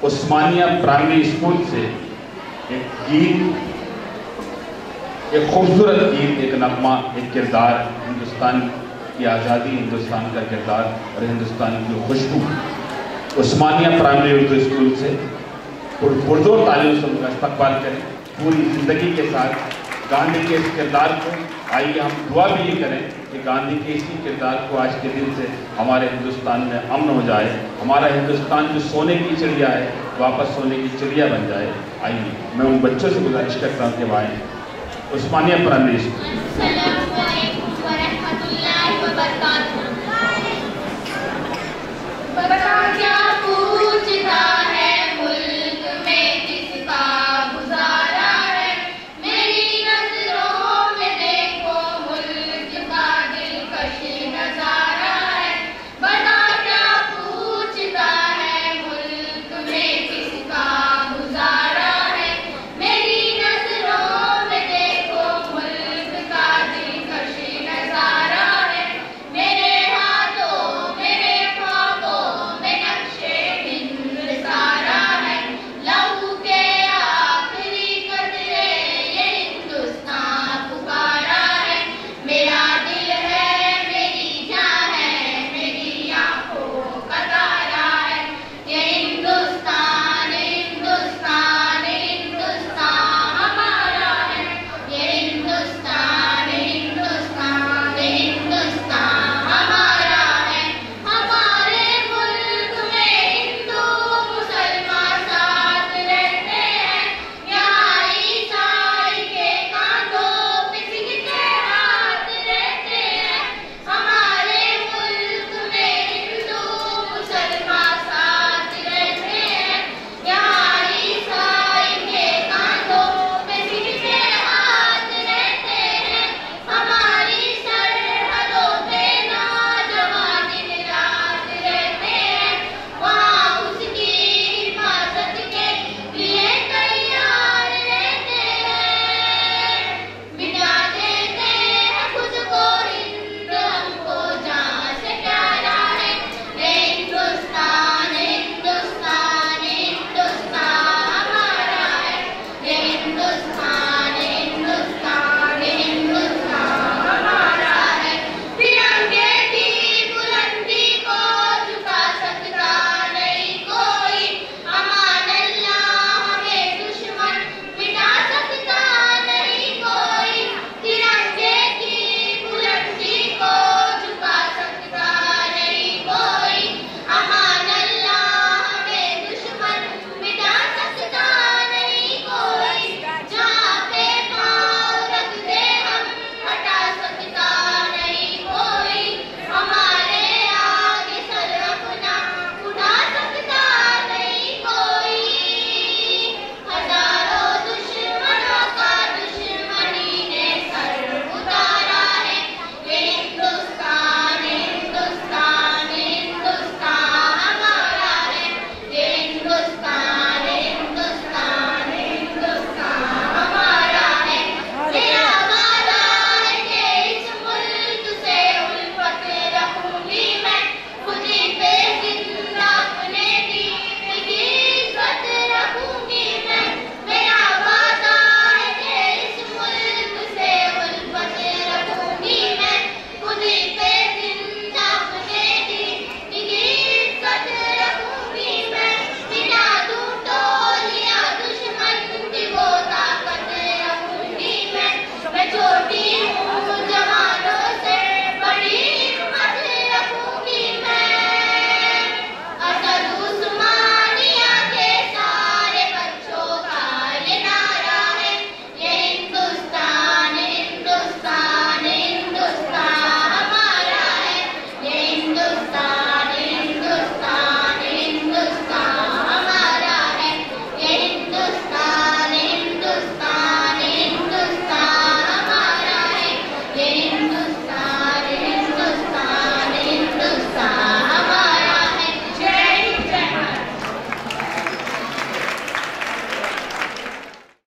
उस्मानिया primary school से एक गीत, एक खूबसूरत गीत, एक नगमा, एक किरदार, हिंदुस्तान की आज़ादी, हिंदुस्तान का किरदार और हिंदुस्तान की खुशबू उस्मानिया प्राइमरी उर्दू स्कूल से पुरजोर तालीम से उनका इस्तकबाल करें पूरी ज़िंदगी के साथ। गांधी के इस किरदार को आइए हम दुआ भी ये करें कि गांधी के इसी किरदार को आज के दिन से हमारे हिंदुस्तान में अमन हो जाए, हमारा हिंदुस्तान जो सोने की चिड़िया है वापस सोने की चिड़िया बन जाए। आइए मैं उन बच्चों से गुजारिश करता हूँ कि वो आए उस्मानिया प्राइमरी स्कूल।